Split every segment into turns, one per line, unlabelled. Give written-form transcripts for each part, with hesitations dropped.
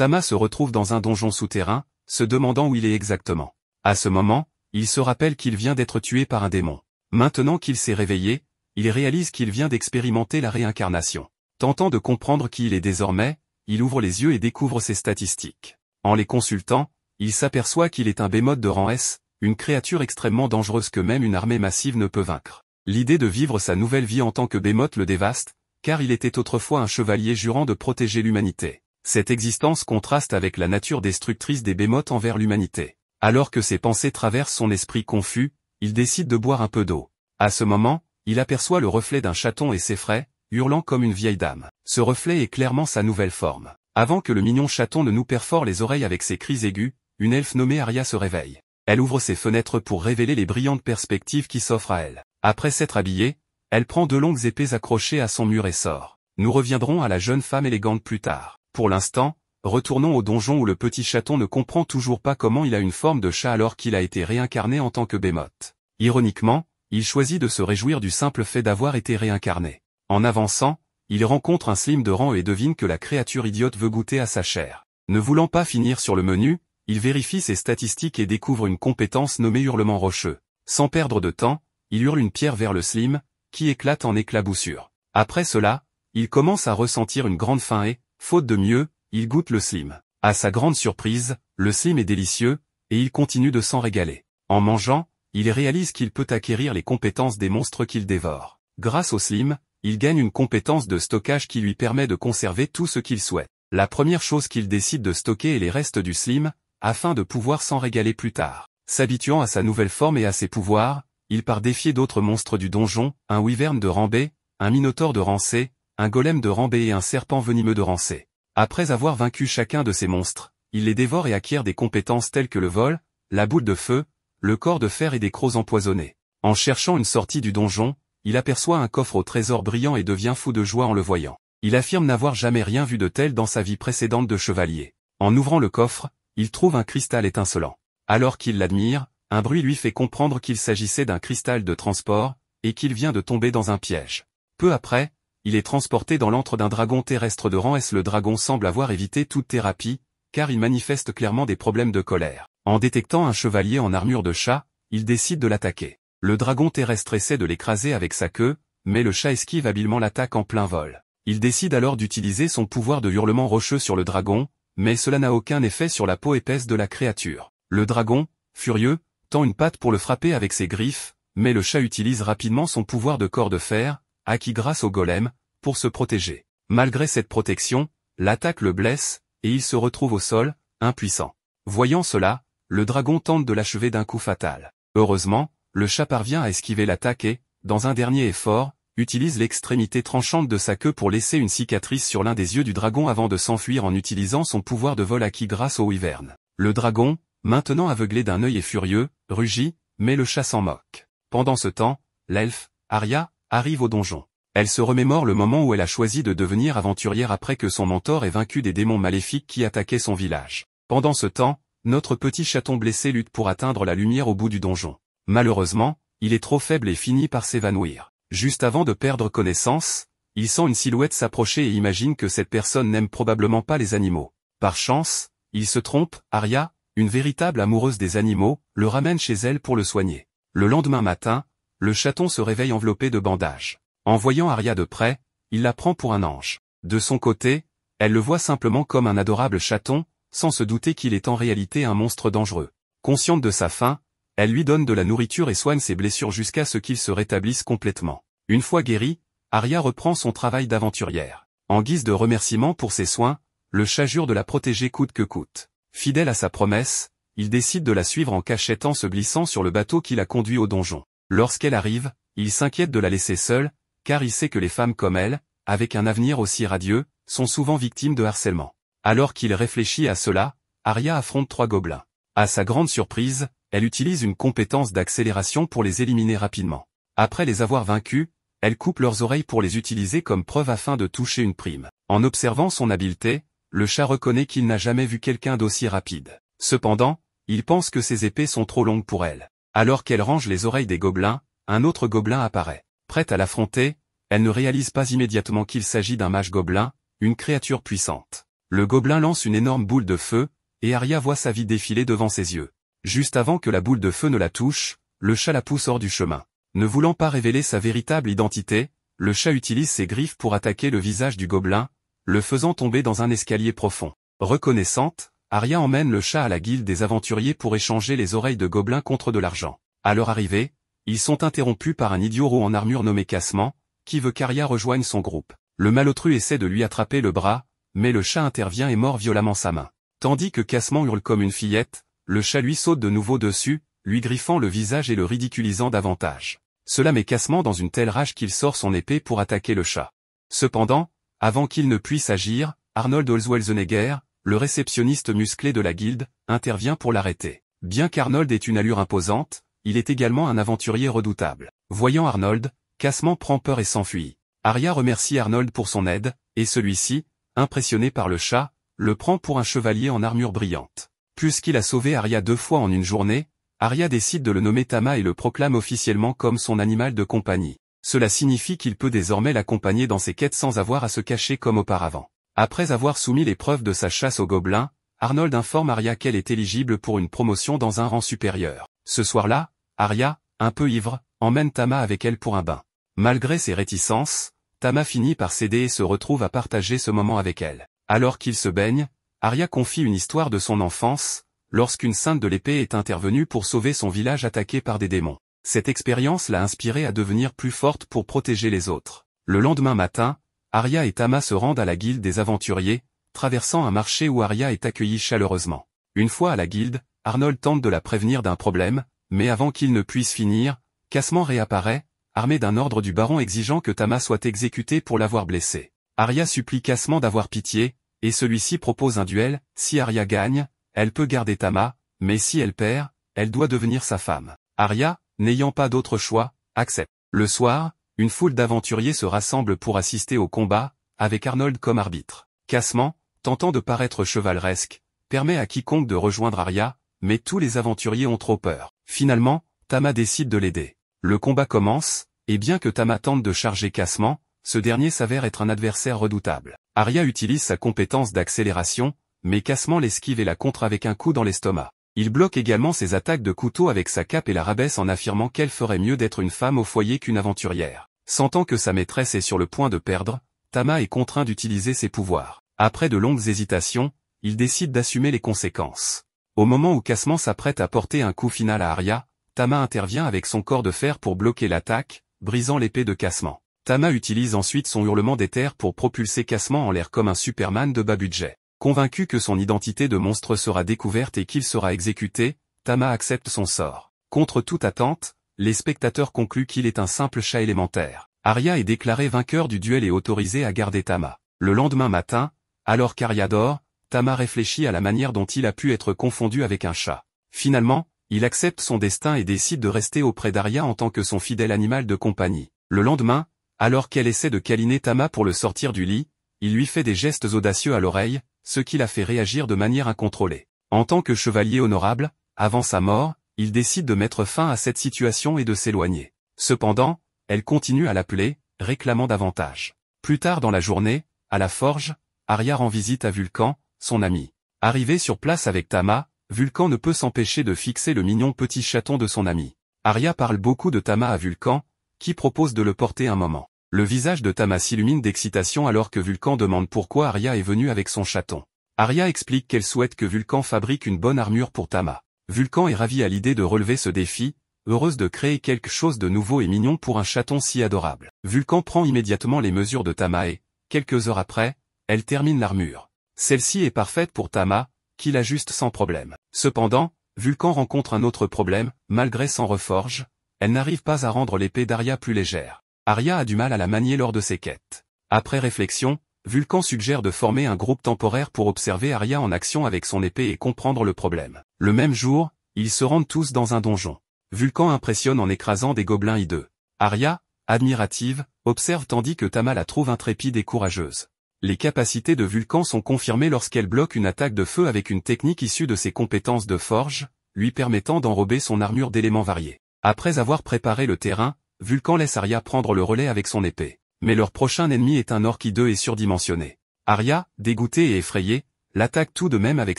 Tama se retrouve dans un donjon souterrain, se demandant où il est exactement. À ce moment, il se rappelle qu'il vient d'être tué par un démon. Maintenant qu'il s'est réveillé, il réalise qu'il vient d'expérimenter la réincarnation. Tentant de comprendre qui il est désormais, il ouvre les yeux et découvre ses statistiques. En les consultant, il s'aperçoit qu'il est un bémote de rang S, une créature extrêmement dangereuse que même une armée massive ne peut vaincre. L'idée de vivre sa nouvelle vie en tant que bémote le dévaste, car il était autrefois un chevalier jurant de protéger l'humanité. Cette existence contraste avec la nature destructrice des bémotes envers l'humanité. Alors que ses pensées traversent son esprit confus, il décide de boire un peu d'eau. À ce moment, il aperçoit le reflet d'un chaton et s'effraie, hurlant comme une vieille dame. Ce reflet est clairement sa nouvelle forme. Avant que le mignon chaton ne nous perfore les oreilles avec ses cris aigus, une elfe nommée Arya se réveille. Elle ouvre ses fenêtres pour révéler les brillantes perspectives qui s'offrent à elle. Après s'être habillée, elle prend 2 longues épées accrochées à son mur et sort. Nous reviendrons à la jeune femme élégante plus tard. Pour l'instant, retournons au donjon où le petit chaton ne comprend toujours pas comment il a une forme de chat alors qu'il a été réincarné en tant que bémote. Ironiquement, il choisit de se réjouir du simple fait d'avoir été réincarné. En avançant, il rencontre un Slim de rang et devine que la créature idiote veut goûter à sa chair. Ne voulant pas finir sur le menu, il vérifie ses statistiques et découvre une compétence nommée hurlement rocheux. Sans perdre de temps, il hurle une pierre vers le Slim, qui éclate en éclaboussures. Après cela, il commence à ressentir une grande faim et, faute de mieux, il goûte le Slim. À sa grande surprise, le Slim est délicieux, et il continue de s'en régaler. En mangeant, il réalise qu'il peut acquérir les compétences des monstres qu'il dévore. Grâce au Slim, il gagne une compétence de stockage qui lui permet de conserver tout ce qu'il souhaite. La première chose qu'il décide de stocker est les restes du Slim, afin de pouvoir s'en régaler plus tard. S'habituant à sa nouvelle forme et à ses pouvoirs, il part défier d'autres monstres du donjon, un wyvern de rang B, un minotaure de rang C, un golem de rang B et un serpent venimeux de rang C. Après avoir vaincu chacun de ces monstres, il les dévore et acquiert des compétences telles que le vol, la boule de feu, le corps de fer et des crocs empoisonnés. En cherchant une sortie du donjon, il aperçoit un coffre au trésor brillant et devient fou de joie en le voyant. Il affirme n'avoir jamais rien vu de tel dans sa vie précédente de chevalier. En ouvrant le coffre, il trouve un cristal étincelant. Alors qu'il l'admire, un bruit lui fait comprendre qu'il s'agissait d'un cristal de transport, et qu'il vient de tomber dans un piège. Peu après, il est transporté dans l'antre d'un dragon terrestre de rang S. Le dragon semble avoir évité toute thérapie, car il manifeste clairement des problèmes de colère. En détectant un chevalier en armure de chat, il décide de l'attaquer. Le dragon terrestre essaie de l'écraser avec sa queue, mais le chat esquive habilement l'attaque en plein vol. Il décide alors d'utiliser son pouvoir de hurlement rocheux sur le dragon, mais cela n'a aucun effet sur la peau épaisse de la créature. Le dragon, furieux, tend une patte pour le frapper avec ses griffes, mais le chat utilise rapidement son pouvoir de corps de fer, acquis grâce au golem, pour se protéger. Malgré cette protection, l'attaque le blesse, et il se retrouve au sol, impuissant. Voyant cela, le dragon tente de l'achever d'un coup fatal. Heureusement, le chat parvient à esquiver l'attaque et, dans un dernier effort, utilise l'extrémité tranchante de sa queue pour laisser une cicatrice sur l'un des yeux du dragon avant de s'enfuir en utilisant son pouvoir de vol acquis grâce au wyvern. Le dragon, maintenant aveuglé d'un œil et furieux, rugit, mais le chat s'en moque. Pendant ce temps, l'elfe, Arya, arrive au donjon. Elle se remémore le moment où elle a choisi de devenir aventurière après que son mentor ait vaincu des démons maléfiques qui attaquaient son village. Pendant ce temps, notre petit chaton blessé lutte pour atteindre la lumière au bout du donjon. Malheureusement, il est trop faible et finit par s'évanouir. Juste avant de perdre connaissance, il sent une silhouette s'approcher et imagine que cette personne n'aime probablement pas les animaux. Par chance, il se trompe, Arya, une véritable amoureuse des animaux, le ramène chez elle pour le soigner. Le lendemain matin, le chaton se réveille enveloppé de bandages. En voyant Arya de près, il la prend pour un ange. De son côté, elle le voit simplement comme un adorable chaton, sans se douter qu'il est en réalité un monstre dangereux. Consciente de sa faim, elle lui donne de la nourriture et soigne ses blessures jusqu'à ce qu'il se rétablisse complètement. Une fois guéri, Arya reprend son travail d'aventurière. En guise de remerciement pour ses soins, le chat jure de la protéger coûte que coûte. Fidèle à sa promesse, il décide de la suivre en cachette en se glissant sur le bateau qui la conduit au donjon. Lorsqu'elle arrive, il s'inquiète de la laisser seule, car il sait que les femmes comme elle, avec un avenir aussi radieux, sont souvent victimes de harcèlement. Alors qu'il réfléchit à cela, Arya affronte 3 gobelins. À sa grande surprise, elle utilise une compétence d'accélération pour les éliminer rapidement. Après les avoir vaincus, elle coupe leurs oreilles pour les utiliser comme preuve afin de toucher une prime. En observant son habileté, le chat reconnaît qu'il n'a jamais vu quelqu'un d'aussi rapide. Cependant, il pense que ses épées sont trop longues pour elle. Alors qu'elle range les oreilles des gobelins, un autre gobelin apparaît. Prête à l'affronter, elle ne réalise pas immédiatement qu'il s'agit d'un mage gobelin, une créature puissante. Le gobelin lance une énorme boule de feu, et Arya voit sa vie défiler devant ses yeux. Juste avant que la boule de feu ne la touche, le chat la pousse hors du chemin. Ne voulant pas révéler sa véritable identité, le chat utilise ses griffes pour attaquer le visage du gobelin, le faisant tomber dans un escalier profond. Reconnaissante, Arya emmène le chat à la guilde des aventuriers pour échanger les oreilles de gobelins contre de l'argent. À leur arrivée, ils sont interrompus par un idiot en armure nommé Cassement, qui veut qu'Arya rejoigne son groupe. Le malotru essaie de lui attraper le bras, mais le chat intervient et mord violemment sa main. Tandis que Cassement hurle comme une fillette, le chat lui saute de nouveau dessus, lui griffant le visage et le ridiculisant davantage. Cela met Cassement dans une telle rage qu'il sort son épée pour attaquer le chat. Cependant, avant qu'il ne puisse agir, Arnold Holzwelzenegger, le réceptionniste musclé de la guilde, intervient pour l'arrêter. Bien qu'Arnold ait une allure imposante, il est également un aventurier redoutable. Voyant Arnold, Cassement prend peur et s'enfuit. Arya remercie Arnold pour son aide, et celui-ci, impressionné par le chat, le prend pour un chevalier en armure brillante. Puisqu'il a sauvé Arya 2 fois en une journée, Arya décide de le nommer Tama et le proclame officiellement comme son animal de compagnie. Cela signifie qu'il peut désormais l'accompagner dans ses quêtes sans avoir à se cacher comme auparavant. Après avoir soumis les preuves de sa chasse aux gobelins, Arnold informe Arya qu'elle est éligible pour une promotion dans un rang supérieur. Ce soir-là, Arya, un peu ivre, emmène Tama avec elle pour un bain. Malgré ses réticences, Tama finit par céder et se retrouve à partager ce moment avec elle. Alors qu'ils se baignent, Arya confie une histoire de son enfance, lorsqu'une sainte de l'épée est intervenue pour sauver son village attaqué par des démons. Cette expérience l'a inspirée à devenir plus forte pour protéger les autres. Le lendemain matin, Arya et Tama se rendent à la guilde des aventuriers, traversant un marché où Arya est accueillie chaleureusement. Une fois à la guilde, Arnold tente de la prévenir d'un problème, mais avant qu'il ne puisse finir, Cassement réapparaît, armé d'un ordre du baron exigeant que Tama soit exécutée pour l'avoir blessé. Arya supplie Cassement d'avoir pitié, et celui-ci propose un duel. Si Arya gagne, elle peut garder Tama, mais si elle perd, elle doit devenir sa femme. Arya, n'ayant pas d'autre choix, accepte. Le soir, une foule d'aventuriers se rassemble pour assister au combat, avec Arnold comme arbitre. Cassement, tentant de paraître chevaleresque, permet à quiconque de rejoindre Arya, mais tous les aventuriers ont trop peur. Finalement, Tama décide de l'aider. Le combat commence, et bien que Tama tente de charger Cassement, ce dernier s'avère être un adversaire redoutable. Arya utilise sa compétence d'accélération, mais Cassement l'esquive et la contre avec un coup dans l'estomac. Il bloque également ses attaques de couteau avec sa cape et la rabaisse en affirmant qu'elle ferait mieux d'être une femme au foyer qu'une aventurière. Sentant que sa maîtresse est sur le point de perdre, Tama est contraint d'utiliser ses pouvoirs. Après de longues hésitations, il décide d'assumer les conséquences. Au moment où Cassement s'apprête à porter un coup final à Arya, Tama intervient avec son corps de fer pour bloquer l'attaque, brisant l'épée de Cassement. Tama utilise ensuite son hurlement d'éther pour propulser Cassement en l'air comme un Superman de bas budget. Convaincu que son identité de monstre sera découverte et qu'il sera exécuté, Tama accepte son sort. Contre toute attente, les spectateurs concluent qu'il est un simple chat élémentaire. Arya est déclaré vainqueur du duel et autorisé à garder Tama. Le lendemain matin, alors qu'Arya dort, Tama réfléchit à la manière dont il a pu être confondu avec un chat. Finalement, il accepte son destin et décide de rester auprès d'Arya en tant que son fidèle animal de compagnie. Le lendemain, alors qu'elle essaie de câliner Tama pour le sortir du lit, il lui fait des gestes audacieux à l'oreille, ce qui la fait réagir de manière incontrôlée. En tant que chevalier honorable, avant sa mort, il décide de mettre fin à cette situation et de s'éloigner. Cependant, elle continue à l'appeler, réclamant davantage. Plus tard dans la journée, à la forge, Arya rend visite à Vulcan, son ami. Arrivé sur place avec Tama, Vulcan ne peut s'empêcher de fixer le mignon petit chaton de son ami. Arya parle beaucoup de Tama à Vulcan, qui propose de le porter un moment. Le visage de Tama s'illumine d'excitation alors que Vulcan demande pourquoi Arya est venue avec son chaton. Arya explique qu'elle souhaite que Vulcan fabrique une bonne armure pour Tama. Vulcan est ravi à l'idée de relever ce défi, heureuse de créer quelque chose de nouveau et mignon pour un chaton si adorable. Vulcan prend immédiatement les mesures de Tama et, quelques heures après, elle termine l'armure. Celle-ci est parfaite pour Tama, qui l'ajuste sans problème. Cependant, Vulcan rencontre un autre problème, malgré son reforge, elle n'arrive pas à rendre l'épée d'Arya plus légère. Arya a du mal à la manier lors de ses quêtes. Après réflexion, Vulcan suggère de former un groupe temporaire pour observer Arya en action avec son épée et comprendre le problème. Le même jour, ils se rendent tous dans un donjon. Vulcan impressionne en écrasant des gobelins hideux. Arya, admirative, observe tandis que Tama la trouve intrépide et courageuse. Les capacités de Vulcan sont confirmées lorsqu'elle bloque une attaque de feu avec une technique issue de ses compétences de forge, lui permettant d'enrober son armure d'éléments variés. Après avoir préparé le terrain, Vulcan laisse Arya prendre le relais avec son épée. Mais leur prochain ennemi est un orc hideux et surdimensionné. Arya, dégoûtée et effrayée, l'attaque tout de même avec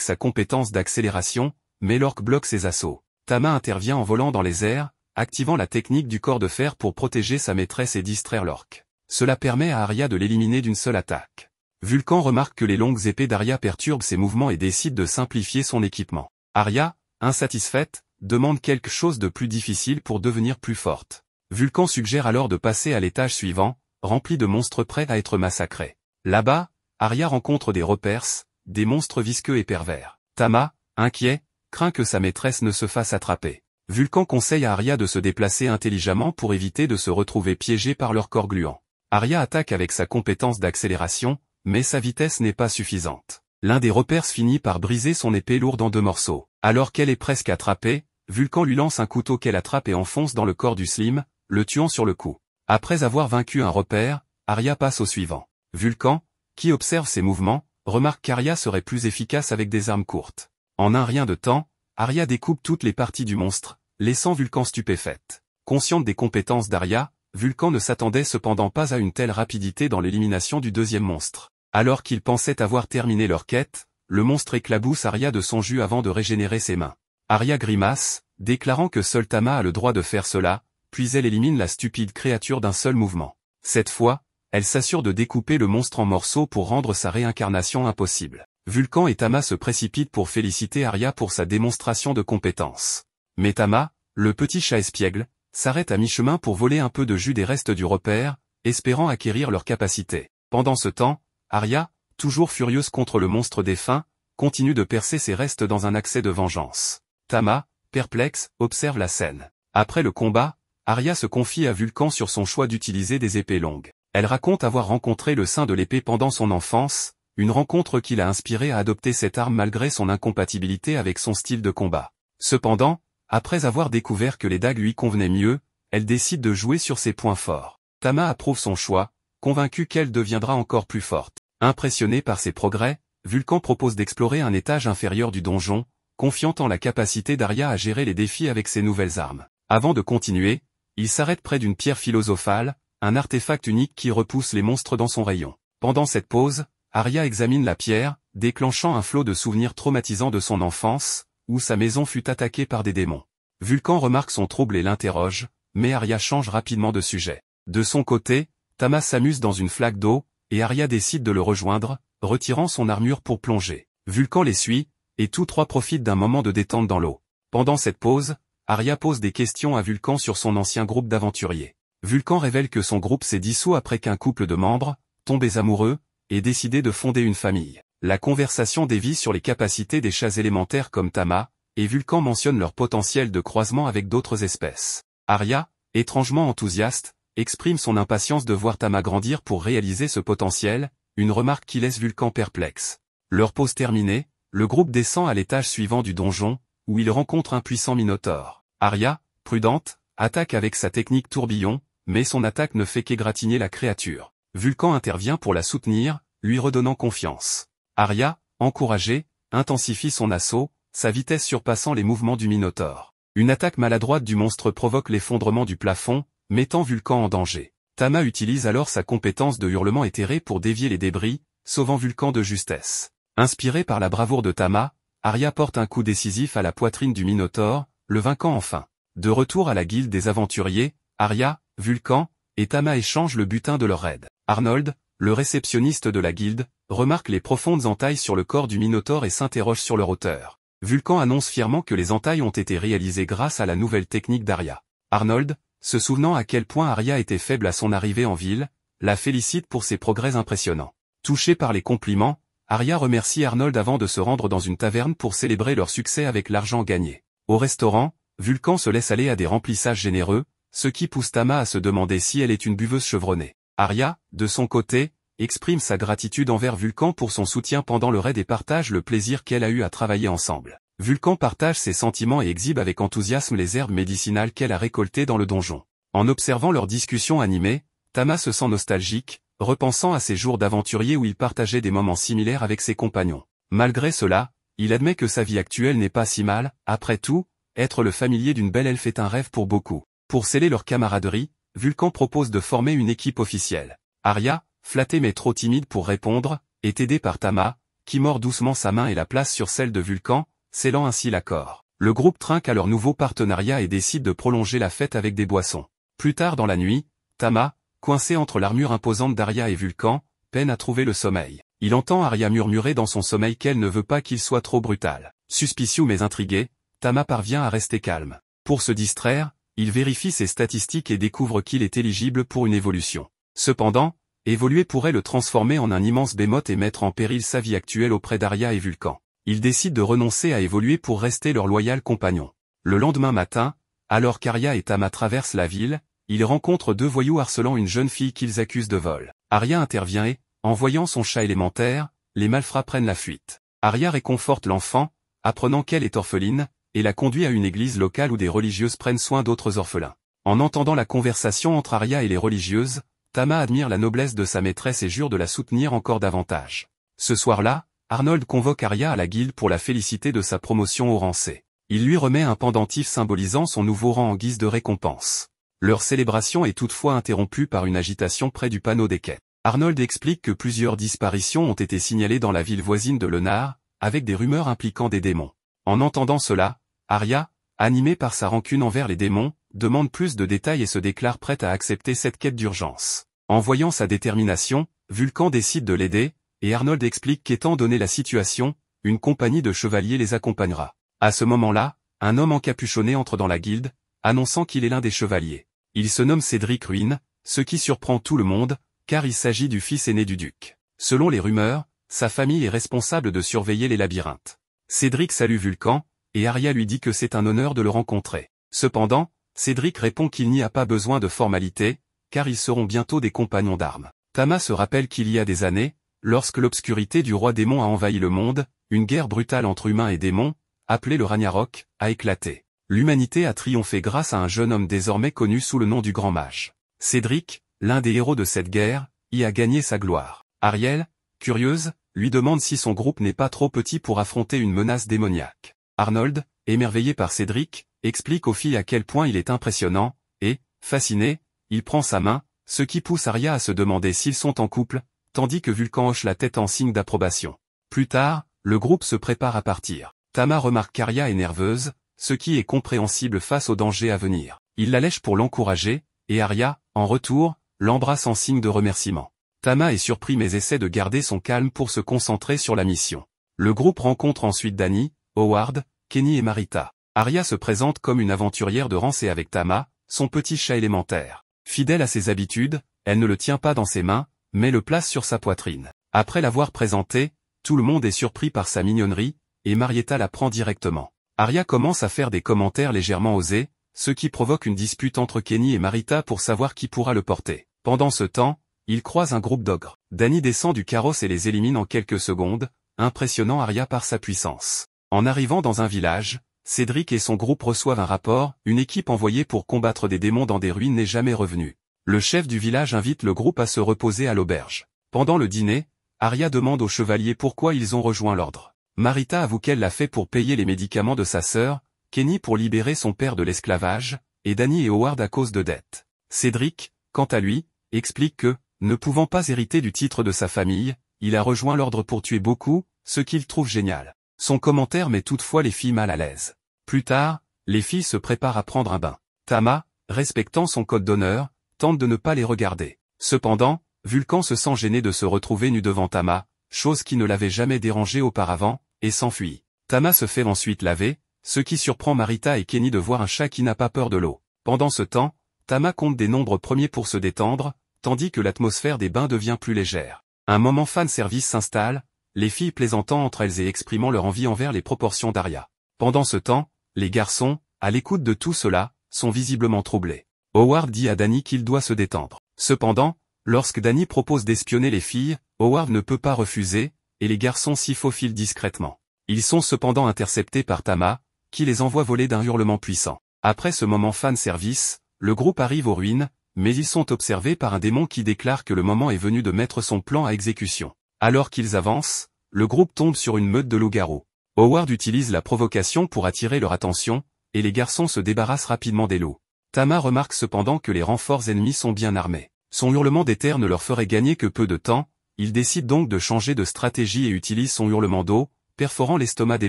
sa compétence d'accélération, mais l'orque bloque ses assauts. Tama intervient en volant dans les airs, activant la technique du corps de fer pour protéger sa maîtresse et distraire l'orque. Cela permet à Arya de l'éliminer d'une seule attaque. Vulcan remarque que les longues épées d'Arya perturbent ses mouvements et décide de simplifier son équipement. Arya, insatisfaite, demande quelque chose de plus difficile pour devenir plus forte. Vulcan suggère alors de passer à l'étage suivant, rempli de monstres prêts à être massacrés. Là-bas, Arya rencontre des repers, des monstres visqueux et pervers. Tama, inquiet, craint que sa maîtresse ne se fasse attraper. Vulcan conseille à Arya de se déplacer intelligemment pour éviter de se retrouver piégée par leur corps gluant. Arya attaque avec sa compétence d'accélération, mais sa vitesse n'est pas suffisante. L'un des repers finit par briser son épée lourde en 2 morceaux. Alors qu'elle est presque attrapée, Vulcan lui lance un couteau qu'elle attrape et enfonce dans le corps du Slim, le tuant sur le coup. Après avoir vaincu un repère, Arya passe au suivant. Vulcan, qui observe ses mouvements, remarque qu'Arya serait plus efficace avec des armes courtes. En un rien de temps, Arya découpe toutes les parties du monstre, laissant Vulcan stupéfaite. Consciente des compétences d'Arya, Vulcan ne s'attendait cependant pas à une telle rapidité dans l'élimination du deuxième monstre. Alors qu'ils pensaient avoir terminé leur quête, le monstre éclabousse Arya de son jus avant de régénérer ses mains. Arya grimace, déclarant que seul Tama a le droit de faire cela, puis elle élimine la stupide créature d'un seul mouvement. Cette fois, elle s'assure de découper le monstre en morceaux pour rendre sa réincarnation impossible. Vulcan et Tama se précipitent pour féliciter Arya pour sa démonstration de compétence. Mais Tama, le petit chat espiègle, s'arrête à mi-chemin pour voler un peu de jus des restes du repère, espérant acquérir leur capacité. Pendant ce temps, Arya, toujours furieuse contre le monstre défunt, continue de percer ses restes dans un accès de vengeance. Tama, perplexe, observe la scène. Après le combat, Arya se confie à Vulcan sur son choix d'utiliser des épées longues. Elle raconte avoir rencontré le saint de l'épée pendant son enfance, une rencontre qui l'a inspirée à adopter cette arme malgré son incompatibilité avec son style de combat. Cependant, après avoir découvert que les dagues lui convenaient mieux, elle décide de jouer sur ses points forts. Tama approuve son choix, convaincue qu'elle deviendra encore plus forte. Impressionné par ses progrès, Vulcan propose d'explorer un étage inférieur du donjon, confiant en la capacité d'Arya à gérer les défis avec ses nouvelles armes. Avant de continuer, il s'arrête près d'une pierre philosophale, un artefact unique qui repousse les monstres dans son rayon. Pendant cette pause, Arya examine la pierre, déclenchant un flot de souvenirs traumatisants de son enfance, où sa maison fut attaquée par des démons. Vulcan remarque son trouble et l'interroge, mais Arya change rapidement de sujet. De son côté, Tama s'amuse dans une flaque d'eau, et Arya décide de le rejoindre, retirant son armure pour plonger. Vulcan les suit, et tous trois profitent d'un moment de détente dans l'eau. Pendant cette pause, Arya pose des questions à Vulcan sur son ancien groupe d'aventuriers. Vulcan révèle que son groupe s'est dissous après qu'un couple de membres, tombés amoureux, ait décidé de fonder une famille. La conversation dévie sur les capacités des chats élémentaires comme Tama, et Vulcan mentionne leur potentiel de croisement avec d'autres espèces. Arya, étrangement enthousiaste, exprime son impatience de voir Tama grandir pour réaliser ce potentiel, une remarque qui laisse Vulcan perplexe. Leur pause terminée, le groupe descend à l'étage suivant du donjon, où il rencontre un puissant minotaure. Arya, prudente, attaque avec sa technique tourbillon, mais son attaque ne fait qu'égratigner la créature. Vulcan intervient pour la soutenir, lui redonnant confiance. Arya, encouragée, intensifie son assaut, sa vitesse surpassant les mouvements du minotaure. Une attaque maladroite du monstre provoque l'effondrement du plafond, mettant Vulcan en danger. Tama utilise alors sa compétence de hurlement éthéré pour dévier les débris, sauvant Vulcan de justesse. Inspiré par la bravoure de Tama, Arya porte un coup décisif à la poitrine du minotaure, le vainquant enfin. De retour à la guilde des aventuriers, Arya, Vulcan, et Tama échangent le butin de leur raid. Arnold, le réceptionniste de la guilde, remarque les profondes entailles sur le corps du minotaure et s'interroge sur leur hauteur. Vulcan annonce fièrement que les entailles ont été réalisées grâce à la nouvelle technique d'Arya. Arnold, se souvenant à quel point Arya était faible à son arrivée en ville, la félicite pour ses progrès impressionnants. Touché par les compliments, Arya remercie Arnold avant de se rendre dans une taverne pour célébrer leur succès avec l'argent gagné. Au restaurant, Vulcan se laisse aller à des remplissages généreux, ce qui pousse Tama à se demander si elle est une buveuse chevronnée. Arya, de son côté, exprime sa gratitude envers Vulcan pour son soutien pendant le raid et partage le plaisir qu'elle a eu à travailler ensemble. Vulcan partage ses sentiments et exhibe avec enthousiasme les herbes médicinales qu'elle a récoltées dans le donjon. En observant leur discussion animée, Tama se sent nostalgique, repensant à ses jours d'aventurier où il partageait des moments similaires avec ses compagnons. Malgré cela, il admet que sa vie actuelle n'est pas si mal. Après tout, être le familier d'une belle elfe est un rêve pour beaucoup. Pour sceller leur camaraderie, Vulcan propose de former une équipe officielle. Arya, flattée mais trop timide pour répondre, est aidé par Tama, qui mord doucement sa main et la place sur celle de Vulcan, scellant ainsi l'accord. Le groupe trinque à leur nouveau partenariat et décide de prolonger la fête avec des boissons. Plus tard dans la nuit, Tama, coincé entre l'armure imposante d'Arya et Vulcan, peine à trouver le sommeil. Il entend Arya murmurer dans son sommeil qu'elle ne veut pas qu'il soit trop brutal. Suspicieux mais intrigué, Tama parvient à rester calme. Pour se distraire, il vérifie ses statistiques et découvre qu'il est éligible pour une évolution. Cependant, évoluer pourrait le transformer en un immense bémote et mettre en péril sa vie actuelle auprès d'Arya et Vulcan. Il décide de renoncer à évoluer pour rester leur loyal compagnon. Le lendemain matin, alors qu'Arya et Tama traversent la ville, ils rencontrent deux voyous harcelant une jeune fille qu'ils accusent de vol. Arya intervient et, en voyant son chat élémentaire, les malfrats prennent la fuite. Arya réconforte l'enfant, apprenant qu'elle est orpheline, et la conduit à une église locale où des religieuses prennent soin d'autres orphelins. En entendant la conversation entre Arya et les religieuses, Tama admire la noblesse de sa maîtresse et jure de la soutenir encore davantage. Ce soir-là, Arnold convoque Arya à la guilde pour la féliciter de sa promotion au rang C. Il lui remet un pendentif symbolisant son nouveau rang en guise de récompense. Leur célébration est toutefois interrompue par une agitation près du panneau des quêtes. Arnold explique que plusieurs disparitions ont été signalées dans la ville voisine de Lenar, avec des rumeurs impliquant des démons. En entendant cela, Arya, animée par sa rancune envers les démons, demande plus de détails et se déclare prête à accepter cette quête d'urgence. En voyant sa détermination, Vulcan décide de l'aider, et Arnold explique qu'étant donné la situation, une compagnie de chevaliers les accompagnera. À ce moment-là, un homme encapuchonné entre dans la guilde, annonçant qu'il est l'un des chevaliers. Il se nomme Cédric Ruin, ce qui surprend tout le monde, car il s'agit du fils aîné du duc. Selon les rumeurs, sa famille est responsable de surveiller les labyrinthes. Cédric salue Vulcan, et Arya lui dit que c'est un honneur de le rencontrer. Cependant, Cédric répond qu'il n'y a pas besoin de formalité, car ils seront bientôt des compagnons d'armes. Tama se rappelle qu'il y a des années, lorsque l'obscurité du roi démon a envahi le monde, une guerre brutale entre humains et démons, appelée le Ragnarok, a éclaté. L'humanité a triomphé grâce à un jeune homme désormais connu sous le nom du Grand Mage. Cédric, l'un des héros de cette guerre, y a gagné sa gloire. Ariel, curieuse, lui demande si son groupe n'est pas trop petit pour affronter une menace démoniaque. Arnold, émerveillé par Cédric, explique aux filles à quel point il est impressionnant, et, fasciné, il prend sa main, ce qui pousse Arya à se demander s'ils sont en couple, tandis que Vulcan hoche la tête en signe d'approbation. Plus tard, le groupe se prépare à partir. Tama remarque qu'Arya est nerveuse, ce qui est compréhensible face au danger à venir. Il la lèche pour l'encourager, et Arya, en retour, l'embrasse en signe de remerciement. Tama est surpris mais essaie de garder son calme pour se concentrer sur la mission. Le groupe rencontre ensuite Dany, Howard, Kenny et Marita. Arya se présente comme une aventurière de rang C avec Tama, son petit chat élémentaire. Fidèle à ses habitudes, elle ne le tient pas dans ses mains, mais le place sur sa poitrine. Après l'avoir présenté, tout le monde est surpris par sa mignonnerie, et Marietta la prend directement. Arya commence à faire des commentaires légèrement osés, ce qui provoque une dispute entre Kenny et Marita pour savoir qui pourra le porter. Pendant ce temps, ils croisent un groupe d'ogres. Dany descend du carrosse et les élimine en quelques secondes, impressionnant Arya par sa puissance. En arrivant dans un village, Cédric et son groupe reçoivent un rapport, une équipe envoyée pour combattre des démons dans des ruines n'est jamais revenue. Le chef du village invite le groupe à se reposer à l'auberge. Pendant le dîner, Arya demande aux chevaliers pourquoi ils ont rejoint l'ordre. Marita avoue qu'elle l'a fait pour payer les médicaments de sa sœur, Kenny pour libérer son père de l'esclavage, et Dany et Howard à cause de dettes. Cédric, quant à lui, explique que, ne pouvant pas hériter du titre de sa famille, il a rejoint l'ordre pour tuer beaucoup, ce qu'il trouve génial. Son commentaire met toutefois les filles mal à l'aise. Plus tard, les filles se préparent à prendre un bain. Tama, respectant son code d'honneur, tente de ne pas les regarder. Cependant, Vulcan se sent gêné de se retrouver nu devant Tama, chose qui ne l'avait jamais dérangé auparavant, et s'enfuit. Tama se fait ensuite laver, ce qui surprend Marita et Kenny de voir un chat qui n'a pas peur de l'eau. Pendant ce temps, Tama compte des nombres premiers pour se détendre, tandis que l'atmosphère des bains devient plus légère. Un moment fan service s'installe, les filles plaisantant entre elles et exprimant leur envie envers les proportions d'Arya. Pendant ce temps, les garçons, à l'écoute de tout cela, sont visiblement troublés. Howard dit à Dany qu'il doit se détendre. Cependant, lorsque Dany propose d'espionner les filles, Howard ne peut pas refuser, et les garçons s'y faufilent discrètement. Ils sont cependant interceptés par Tama, qui les envoie voler d'un hurlement puissant. Après ce moment fan service, le groupe arrive aux ruines, mais ils sont observés par un démon qui déclare que le moment est venu de mettre son plan à exécution. Alors qu'ils avancent, le groupe tombe sur une meute de loups-garous. Howard utilise la provocation pour attirer leur attention, et les garçons se débarrassent rapidement des loups. Tama remarque cependant que les renforts ennemis sont bien armés. Son hurlement d'éther ne leur ferait gagner que peu de temps, il décide donc de changer de stratégie et utilise son hurlement d'eau, perforant l'estomac des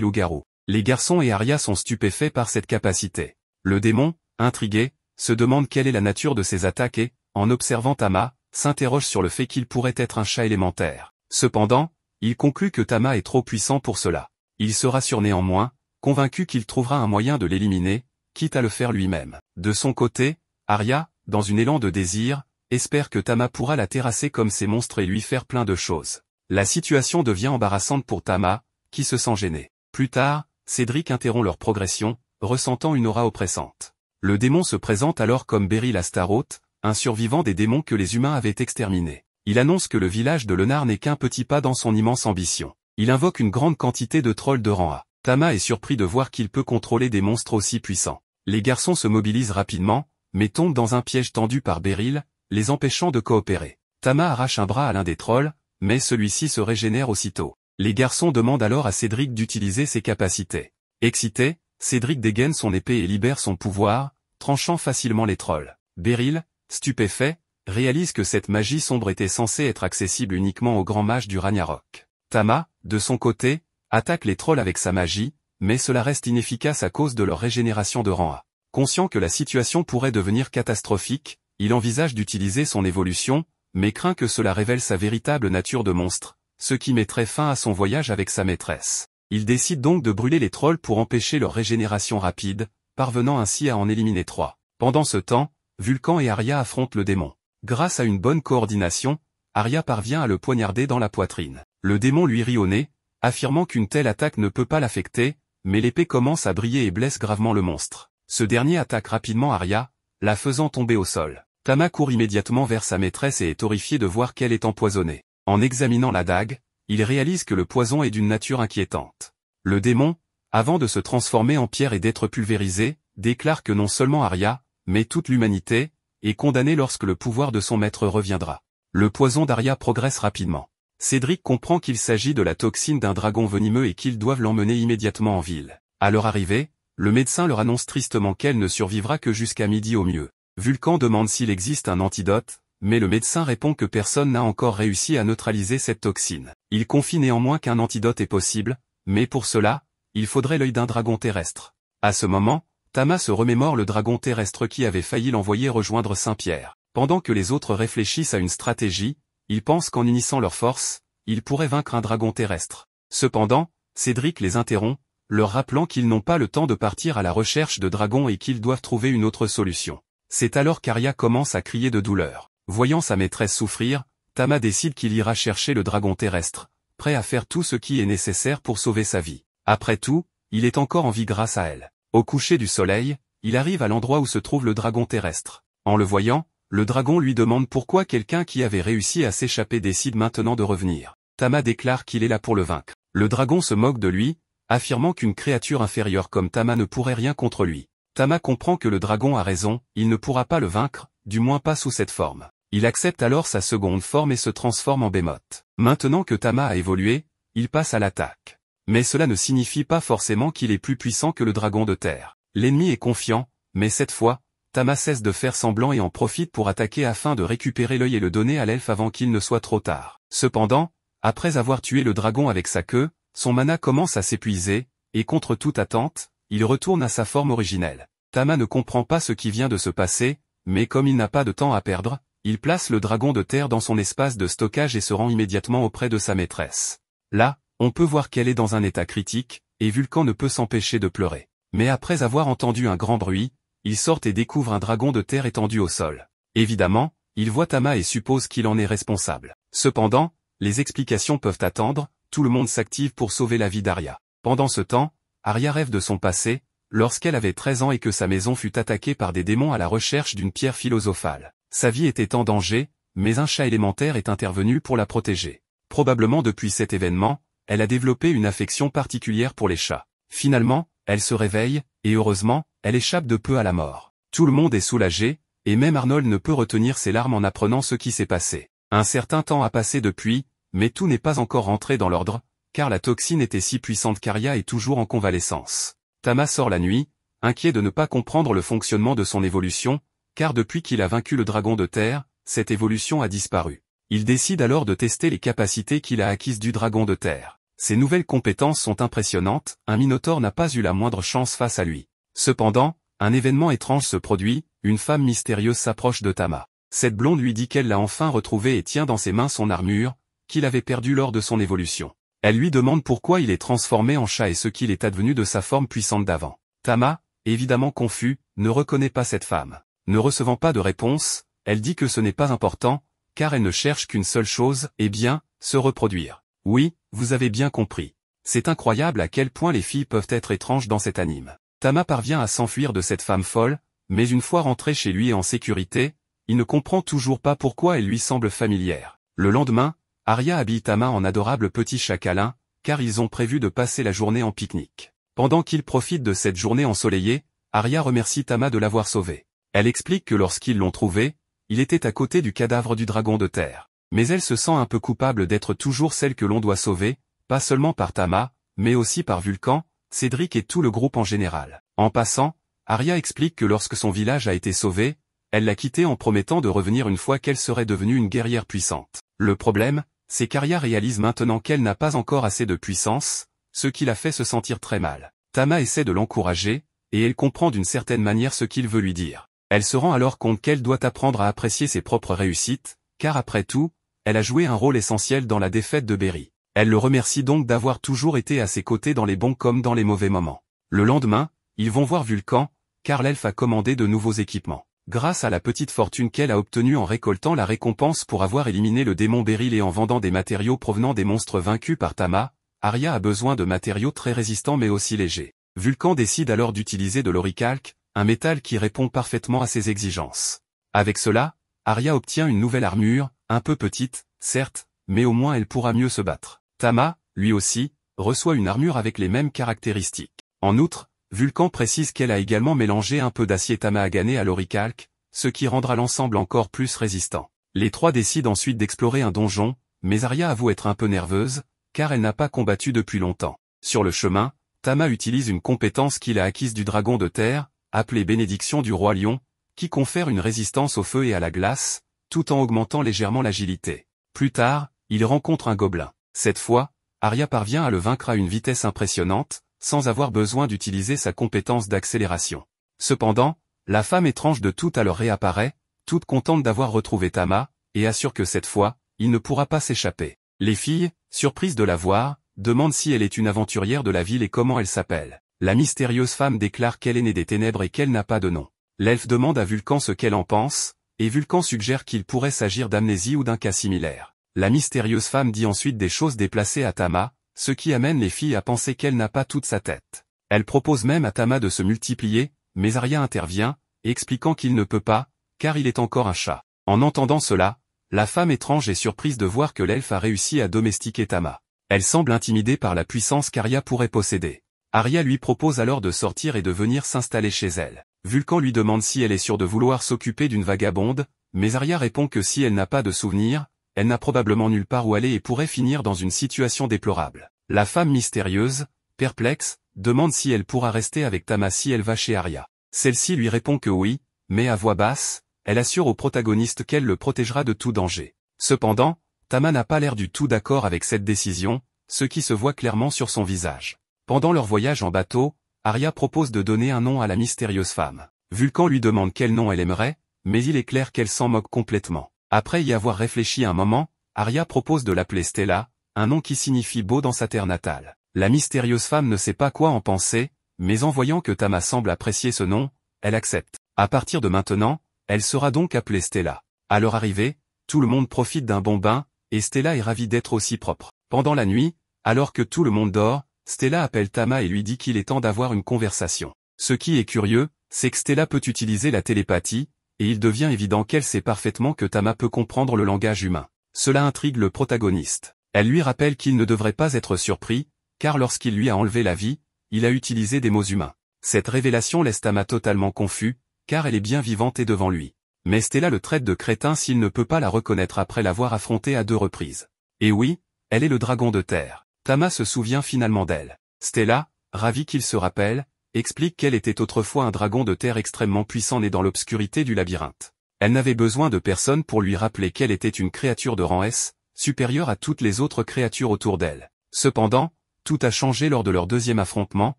loups-garous. Les garçons et Arya sont stupéfaits par cette capacité. Le démon, intrigué, se demande quelle est la nature de ses attaques et, en observant Tama, s'interroge sur le fait qu'il pourrait être un chat élémentaire. Cependant, il conclut que Tama est trop puissant pour cela. Il se rassure néanmoins, convaincu qu'il trouvera un moyen de l'éliminer, quitte à le faire lui-même. De son côté, Arya, dans une élan de désir, espère que Tama pourra la terrasser comme ces monstres et lui faire plein de choses. La situation devient embarrassante pour Tama, qui se sent gêné. Plus tard, Cédric interrompt leur progression, ressentant une aura oppressante. Le démon se présente alors comme Beryl Astaroth, un survivant des démons que les humains avaient exterminés. Il annonce que le village de Lennar n'est qu'un petit pas dans son immense ambition. Il invoque une grande quantité de trolls de rang A. Tama est surpris de voir qu'il peut contrôler des monstres aussi puissants. Les garçons se mobilisent rapidement, mais tombent dans un piège tendu par Beryl, les empêchant de coopérer. Tama arrache un bras à l'un des trolls, mais celui-ci se régénère aussitôt. Les garçons demandent alors à Cédric d'utiliser ses capacités. Excité, Cédric dégaine son épée et libère son pouvoir, tranchant facilement les trolls. Beryl, stupéfait, réalise que cette magie sombre était censée être accessible uniquement aux grands mages du Ragnarok. Tama, de son côté, attaque les trolls avec sa magie, mais cela reste inefficace à cause de leur régénération de rang A. Conscient que la situation pourrait devenir catastrophique, il envisage d'utiliser son évolution, mais craint que cela révèle sa véritable nature de monstre, ce qui mettrait fin à son voyage avec sa maîtresse. Il décide donc de brûler les trolls pour empêcher leur régénération rapide, parvenant ainsi à en éliminer 3. Pendant ce temps, Vulcan et Arya affrontent le démon. Grâce à une bonne coordination, Arya parvient à le poignarder dans la poitrine. Le démon lui rit au nez, affirmant qu'une telle attaque ne peut pas l'affecter, mais l'épée commence à briller et blesse gravement le monstre. Ce dernier attaque rapidement Arya, la faisant tomber au sol. Tama court immédiatement vers sa maîtresse et est horrifié de voir qu'elle est empoisonnée. En examinant la dague, il réalise que le poison est d'une nature inquiétante. Le démon, avant de se transformer en pierre et d'être pulvérisé, déclare que non seulement Arya, mais toute l'humanité, est condamnée lorsque le pouvoir de son maître reviendra. Le poison d'Arya progresse rapidement. Cédric comprend qu'il s'agit de la toxine d'un dragon venimeux et qu'ils doivent l'emmener immédiatement en ville. À leur arrivée, le médecin leur annonce tristement qu'elle ne survivra que jusqu'à midi au mieux. Vulcan demande s'il existe un antidote, mais le médecin répond que personne n'a encore réussi à neutraliser cette toxine. Il confie néanmoins qu'un antidote est possible, mais pour cela, il faudrait l'œil d'un dragon terrestre. À ce moment, Tama se remémore le dragon terrestre qui avait failli l'envoyer rejoindre Saint-Pierre. Pendant que les autres réfléchissent à une stratégie, ils pensent qu'en unissant leurs forces, ils pourraient vaincre un dragon terrestre. Cependant, Cédric les interrompt, leur rappelant qu'ils n'ont pas le temps de partir à la recherche de dragons et qu'ils doivent trouver une autre solution. C'est alors qu'Arya commence à crier de douleur. Voyant sa maîtresse souffrir, Tama décide qu'il ira chercher le dragon terrestre, prêt à faire tout ce qui est nécessaire pour sauver sa vie. Après tout, il est encore en vie grâce à elle. Au coucher du soleil, il arrive à l'endroit où se trouve le dragon terrestre. En le voyant, le dragon lui demande pourquoi quelqu'un qui avait réussi à s'échapper décide maintenant de revenir. Tama déclare qu'il est là pour le vaincre. Le dragon se moque de lui, affirmant qu'une créature inférieure comme Tama ne pourrait rien contre lui. Tama comprend que le dragon a raison, il ne pourra pas le vaincre, du moins pas sous cette forme. Il accepte alors sa seconde forme et se transforme en Behemoth. Maintenant que Tama a évolué, il passe à l'attaque. Mais cela ne signifie pas forcément qu'il est plus puissant que le dragon de terre. L'ennemi est confiant, mais cette fois, Tama cesse de faire semblant et en profite pour attaquer afin de récupérer l'œil et le donner à l'elfe avant qu'il ne soit trop tard. Cependant, après avoir tué le dragon avec sa queue, son mana commence à s'épuiser, et contre toute attente, il retourne à sa forme originelle. Tama ne comprend pas ce qui vient de se passer, mais comme il n'a pas de temps à perdre, il place le dragon de terre dans son espace de stockage et se rend immédiatement auprès de sa maîtresse. Là, on peut voir qu'elle est dans un état critique, et Vulcan ne peut s'empêcher de pleurer. Mais après avoir entendu un grand bruit, il sort et découvre un dragon de terre étendu au sol. Évidemment, il voit Tama et suppose qu'il en est responsable. Cependant, les explications peuvent attendre, tout le monde s'active pour sauver la vie d'Arya. Pendant ce temps, Arya rêve de son passé, lorsqu'elle avait 13 ans et que sa maison fut attaquée par des démons à la recherche d'une pierre philosophale. Sa vie était en danger, mais un chat élémentaire est intervenu pour la protéger. Probablement depuis cet événement, elle a développé une affection particulière pour les chats. Finalement, elle se réveille, et heureusement, elle échappe de peu à la mort. Tout le monde est soulagé, et même Arnold ne peut retenir ses larmes en apprenant ce qui s'est passé. Un certain temps a passé depuis, mais tout n'est pas encore rentré dans l'ordre, car la toxine était si puissante qu'Arya est toujours en convalescence. Tama sort la nuit, inquiet de ne pas comprendre le fonctionnement de son évolution, car depuis qu'il a vaincu le dragon de terre, cette évolution a disparu. Il décide alors de tester les capacités qu'il a acquises du dragon de terre. Ses nouvelles compétences sont impressionnantes, un Minotaure n'a pas eu la moindre chance face à lui. Cependant, un événement étrange se produit, une femme mystérieuse s'approche de Tama. Cette blonde lui dit qu'elle l'a enfin retrouvé et tient dans ses mains son armure, qu'il avait perdue lors de son évolution. Elle lui demande pourquoi il est transformé en chat et ce qu'il est advenu de sa forme puissante d'avant. Tama, évidemment confus, ne reconnaît pas cette femme. Ne recevant pas de réponse, elle dit que ce n'est pas important, car elle ne cherche qu'une seule chose, eh bien, se reproduire. Oui, vous avez bien compris. C'est incroyable à quel point les filles peuvent être étranges dans cet anime. Tama parvient à s'enfuir de cette femme folle, mais une fois rentré chez lui et en sécurité, il ne comprend toujours pas pourquoi elle lui semble familière. Le lendemain, Arya habille Tama en adorable petit chat câlin, car ils ont prévu de passer la journée en pique-nique. Pendant qu'ils profitent de cette journée ensoleillée, Arya remercie Tama de l'avoir sauvé. Elle explique que lorsqu'ils l'ont trouvé, il était à côté du cadavre du dragon de terre. Mais elle se sent un peu coupable d'être toujours celle que l'on doit sauver, pas seulement par Tama, mais aussi par Vulcan, Cédric et tout le groupe en général. En passant, Arya explique que lorsque son village a été sauvé, elle l'a quitté en promettant de revenir une fois qu'elle serait devenue une guerrière puissante. Le problème, c'est qu'Arya réalise maintenant qu'elle n'a pas encore assez de puissance, ce qui la fait se sentir très mal. Tama essaie de l'encourager, et elle comprend d'une certaine manière ce qu'il veut lui dire. Elle se rend alors compte qu'elle doit apprendre à apprécier ses propres réussites, car après tout, elle a joué un rôle essentiel dans la défaite de Berry. Elle le remercie donc d'avoir toujours été à ses côtés dans les bons comme dans les mauvais moments. Le lendemain, ils vont voir Vulcan, car l'elfe a commandé de nouveaux équipements. Grâce à la petite fortune qu'elle a obtenue en récoltant la récompense pour avoir éliminé le démon Beryl et en vendant des matériaux provenant des monstres vaincus par Tama, Arya a besoin de matériaux très résistants mais aussi légers. Vulcan décide alors d'utiliser de l'oricalque, un métal qui répond parfaitement à ses exigences. Avec cela, Arya obtient une nouvelle armure, un peu petite, certes, mais au moins elle pourra mieux se battre. Tama, lui aussi, reçoit une armure avec les mêmes caractéristiques. En outre, Vulcan précise qu'elle a également mélangé un peu d'acier Tamahagane à l'oricalque, ce qui rendra l'ensemble encore plus résistant. Les trois décident ensuite d'explorer un donjon, mais Arya avoue être un peu nerveuse, car elle n'a pas combattu depuis longtemps. Sur le chemin, Tama utilise une compétence qu'il a acquise du dragon de terre, appelée bénédiction du roi lion, qui confère une résistance au feu et à la glace, tout en augmentant légèrement l'agilité. Plus tard, il rencontre un gobelin. Cette fois, Arya parvient à le vaincre à une vitesse impressionnante, sans avoir besoin d'utiliser sa compétence d'accélération. Cependant, la femme étrange de tout à l'heure réapparaît, toute contente d'avoir retrouvé Tama, et assure que cette fois, il ne pourra pas s'échapper. Les filles, surprises de la voir, demandent si elle est une aventurière de la ville et comment elle s'appelle. La mystérieuse femme déclare qu'elle est née des ténèbres et qu'elle n'a pas de nom. L'elfe demande à Vulcan ce qu'elle en pense, et Vulcan suggère qu'il pourrait s'agir d'amnésie ou d'un cas similaire. La mystérieuse femme dit ensuite des choses déplacées à Tama, ce qui amène les filles à penser qu'elle n'a pas toute sa tête. Elle propose même à Tama de se multiplier, mais Arya intervient, expliquant qu'il ne peut pas, car il est encore un chat. En entendant cela, la femme étrange est surprise de voir que l'elfe a réussi à domestiquer Tama. Elle semble intimidée par la puissance qu'Arya pourrait posséder. Arya lui propose alors de sortir et de venir s'installer chez elle. Vulcan lui demande si elle est sûre de vouloir s'occuper d'une vagabonde, mais Arya répond que si elle n'a pas de souvenirs, elle n'a probablement nulle part où aller et pourrait finir dans une situation déplorable. La femme mystérieuse, perplexe, demande si elle pourra rester avec Tama si elle va chez Arya. Celle-ci lui répond que oui, mais à voix basse, elle assure au protagoniste qu'elle le protégera de tout danger. Cependant, Tama n'a pas l'air du tout d'accord avec cette décision, ce qui se voit clairement sur son visage. Pendant leur voyage en bateau, Arya propose de donner un nom à la mystérieuse femme. Vulcan lui demande quel nom elle aimerait, mais il est clair qu'elle s'en moque complètement. Après y avoir réfléchi un moment, Arya propose de l'appeler Stella, un nom qui signifie beau dans sa terre natale. La mystérieuse femme ne sait pas quoi en penser, mais en voyant que Tama semble apprécier ce nom, elle accepte. À partir de maintenant, elle sera donc appelée Stella. À leur arrivée, tout le monde profite d'un bon bain, et Stella est ravie d'être aussi propre. Pendant la nuit, alors que tout le monde dort, Stella appelle Tama et lui dit qu'il est temps d'avoir une conversation. Ce qui est curieux, c'est que Stella peut utiliser la télépathie, et il devient évident qu'elle sait parfaitement que Tama peut comprendre le langage humain. Cela intrigue le protagoniste. Elle lui rappelle qu'il ne devrait pas être surpris, car lorsqu'il lui a enlevé la vie, il a utilisé des mots humains. Cette révélation laisse Tama totalement confus, car elle est bien vivante et devant lui. Mais Stella le traite de crétin s'il ne peut pas la reconnaître après l'avoir affrontée à 2 reprises. Et oui, elle est le dragon de terre. Tama se souvient finalement d'elle. Stella, ravie qu'il se rappelle, explique qu'elle était autrefois un dragon de terre extrêmement puissant né dans l'obscurité du labyrinthe. Elle n'avait besoin de personne pour lui rappeler qu'elle était une créature de rang S, supérieure à toutes les autres créatures autour d'elle. Cependant, tout a changé lors de leur deuxième affrontement,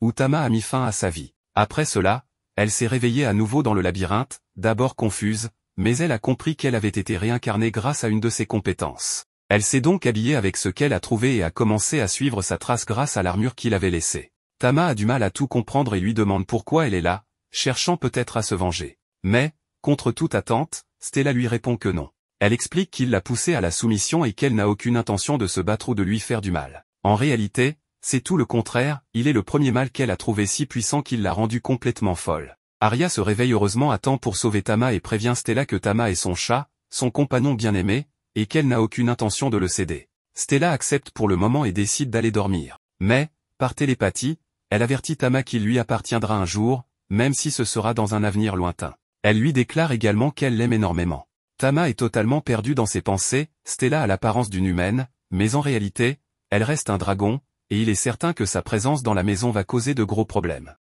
où Tama a mis fin à sa vie. Après cela, elle s'est réveillée à nouveau dans le labyrinthe, d'abord confuse, mais elle a compris qu'elle avait été réincarnée grâce à une de ses compétences. Elle s'est donc habillée avec ce qu'elle a trouvé et a commencé à suivre sa trace grâce à l'armure qu'il avait laissée. Tama a du mal à tout comprendre et lui demande pourquoi elle est là, cherchant peut-être à se venger. Mais, contre toute attente, Stella lui répond que non. Elle explique qu'il l'a poussée à la soumission et qu'elle n'a aucune intention de se battre ou de lui faire du mal. En réalité, c'est tout le contraire, il est le premier mal qu'elle a trouvé si puissant qu'il l'a rendue complètement folle. Arya se réveille heureusement à temps pour sauver Tama et prévient Stella que Tama est son chat, son compagnon bien-aimé, et qu'elle n'a aucune intention de le céder. Stella accepte pour le moment et décide d'aller dormir. Mais, par télépathie, elle avertit Tama qu'il lui appartiendra un jour, même si ce sera dans un avenir lointain. Elle lui déclare également qu'elle l'aime énormément. Tama est totalement perdue dans ses pensées, Stella a l'apparence d'une humaine, mais en réalité, elle reste un dragon, et il est certain que sa présence dans la maison va causer de gros problèmes.